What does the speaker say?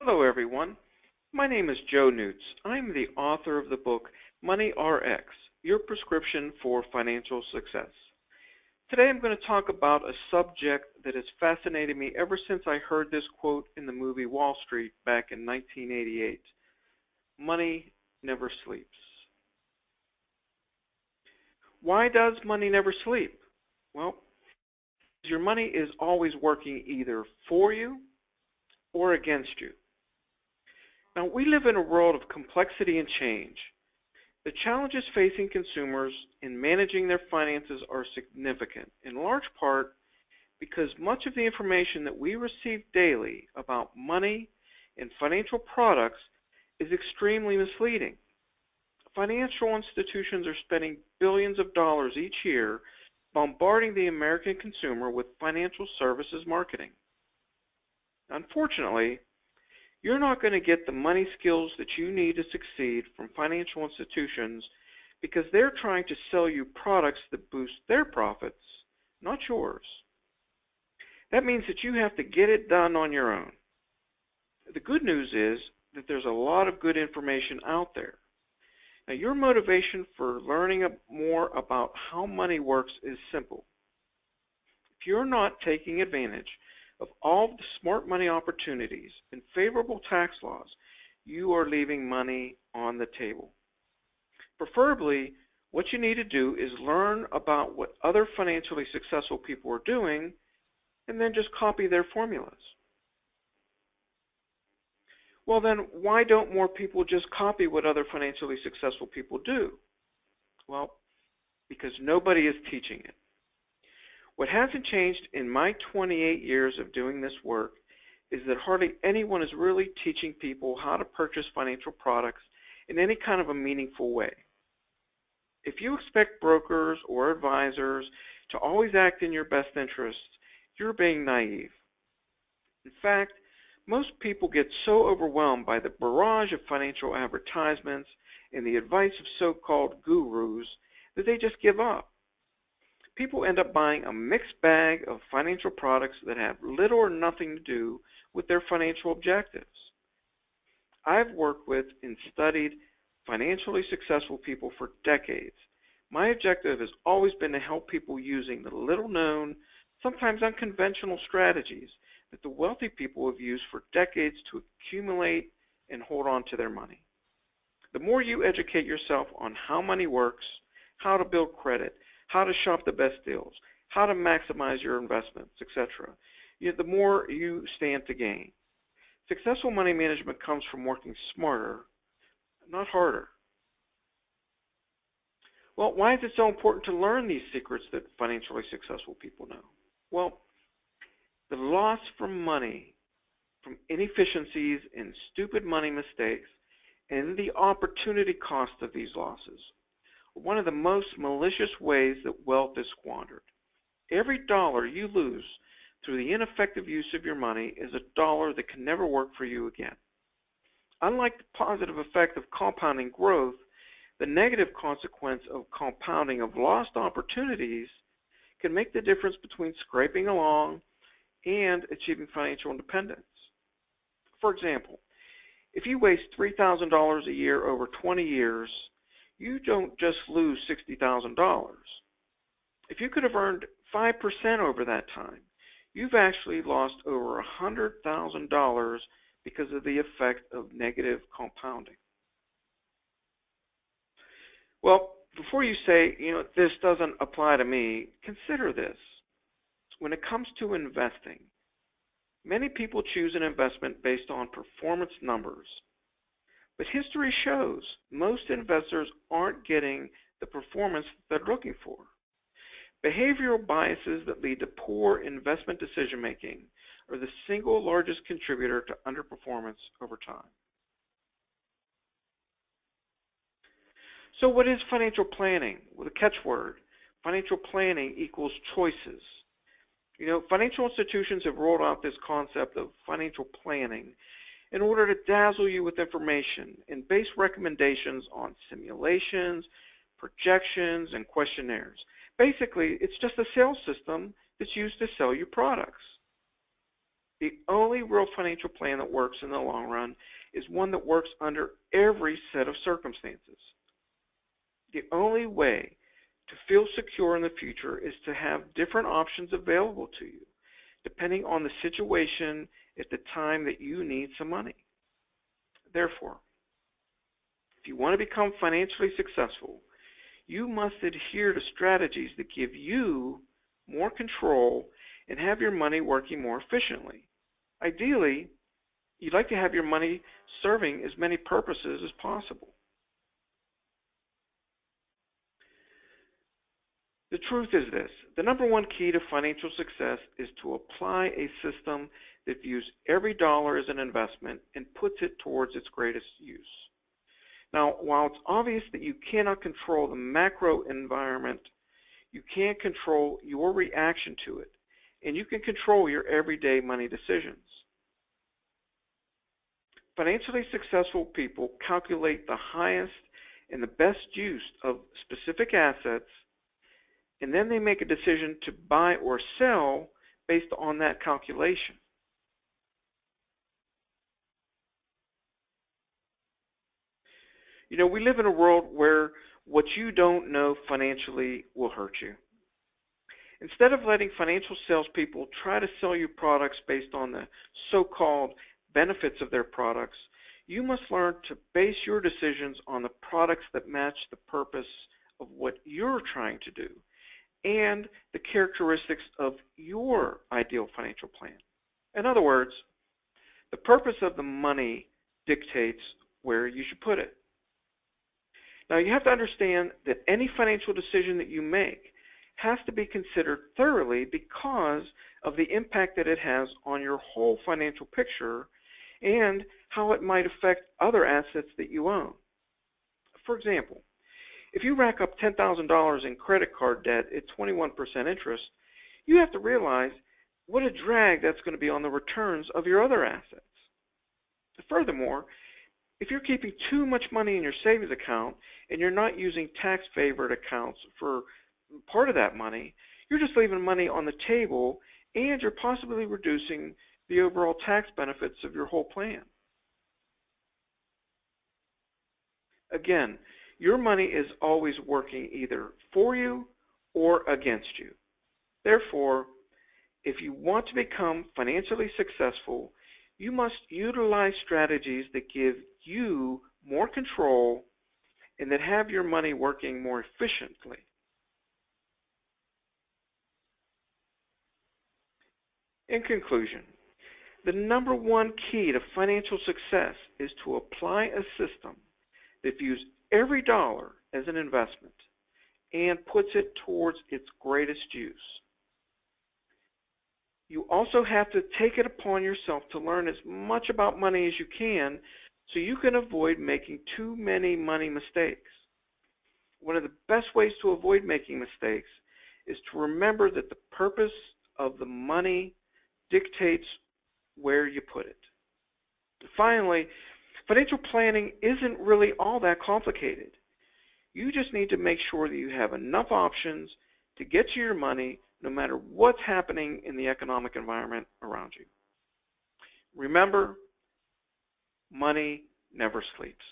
Hello everyone, my name is Joe Newtz. I'm the author of the book MoneyRx, Your Prescription for Financial Success. Today I'm going to talk about a subject that has fascinated me ever since I heard this quote in the movie Wall Street back in 1988. Money never sleeps. Why does money never sleep? Well, your money is always working either for you or against you. Now, we live in a world of complexity and change. The challenges facing consumers in managing their finances are significant, in large part because much of the information that we receive daily about money and financial products is extremely misleading. Financial institutions are spending billions of dollars each year bombarding the American consumer with financial services marketing. Unfortunately, you're not going to get the money skills that you need to succeed from financial institutions because they're trying to sell you products that boost their profits, not yours. That means that you have to get it done on your own. The good news is that there's a lot of good information out there. Now, your motivation for learning more about how money works is simple. If you're not taking advantage of all the smart money opportunities and favorable tax laws, you are leaving money on the table. Preferably, what you need to do is learn about what other financially successful people are doing and then just copy their formulas. Well then, why don't more people just copy what other financially successful people do? Well, because nobody is teaching it. What hasn't changed in my 28 years of doing this work is that hardly anyone is really teaching people how to purchase financial products in any kind of a meaningful way. If you expect brokers or advisors to always act in your best interests, you're being naive. In fact, most people get so overwhelmed by the barrage of financial advertisements and the advice of so-called gurus that they just give up. People end up buying a mixed bag of financial products that have little or nothing to do with their financial objectives. I've worked with and studied financially successful people for decades. My objective has always been to help people using the little-known, sometimes unconventional strategies that the wealthy people have used for decades to accumulate and hold on to their money. The more you educate yourself on how money works, how to build credit, how to shop the best deals, how to maximize your investments, etc., the more you stand to gain. Successful money management comes from working smarter, not harder. Well, why is it so important to learn these secrets that financially successful people know? Well, the loss from money, from inefficiencies and stupid money mistakes, and the opportunity cost of these losses are one of the most malicious ways that wealth is squandered. Every dollar you lose through the ineffective use of your money is a dollar that can never work for you again. Unlike the positive effect of compounding growth, the negative consequence of compounding of lost opportunities can make the difference between scraping along and achieving financial independence. For example, if you waste $3,000 a year over 20 years, you don't just lose $60,000. If you could have earned 5% over that time, you've actually lost over $100,000 because of the effect of negative compounding. Well, before you say, this doesn't apply to me, consider this. When it comes to investing, many people choose an investment based on performance numbers. But history shows most investors aren't getting the performance they're looking for. Behavioral biases that lead to poor investment decision-making are the single largest contributor to underperformance over time. So what is financial planning? Well, the catchword, financial planning equals choices. Financial institutions have rolled out this concept of financial planning in order to dazzle you with information and base recommendations on simulations, projections, and questionnaires. Basically, it's just a sales system that's used to sell you products. The only real financial plan that works in the long run is one that works under every set of circumstances. The only way to feel secure in the future is to have different options available to you, depending on the situation at the time that you need some money. Therefore, if you want to become financially successful, you must adhere to strategies that give you more control and have your money working more efficiently. Ideally, you'd like to have your money serving as many purposes as possible. The truth is this: the number one key to financial success is to apply a system that views every dollar as an investment and puts it towards its greatest use. Now, while it's obvious that you cannot control the macro environment, you can control your reaction to it, and you can control your everyday money decisions. Financially successful people calculate the highest and the best use of specific assets, and then they make a decision to buy or sell based on that calculation. You know, we live in a world where what you don't know financially will hurt you. Instead of letting financial salespeople try to sell you products based on the so-called benefits of their products, you must learn to base your decisions on the products that match the purpose of what you're trying to do and the characteristics of your ideal financial plan. In other words, the purpose of the money dictates where you should put it. Now, you have to understand that any financial decision that you make has to be considered thoroughly because of the impact that it has on your whole financial picture and how it might affect other assets that you own. For example, if you rack up $10,000 in credit card debt at 21% interest, you have to realize what a drag that's going to be on the returns of your other assets. Furthermore, if you're keeping too much money in your savings account and you're not using tax-favored accounts for part of that money, you're just leaving money on the table and you're possibly reducing the overall tax benefits of your whole plan. Again, your money is always working either for you or against you. Therefore, if you want to become financially successful, you must utilize strategies that give you more control and that have your money working more efficiently. In conclusion, the number one key to financial success is to apply a system that views every dollar as an investment and puts it towards its greatest use. You also have to take it upon yourself to learn as much about money as you can so you can avoid making too many money mistakes. One of the best ways to avoid making mistakes is to remember that the purpose of the money dictates where you put it. Finally, financial planning isn't really all that complicated. You just need to make sure that you have enough options to get to your money no matter what's happening in the economic environment around you. Remember, money never sleeps.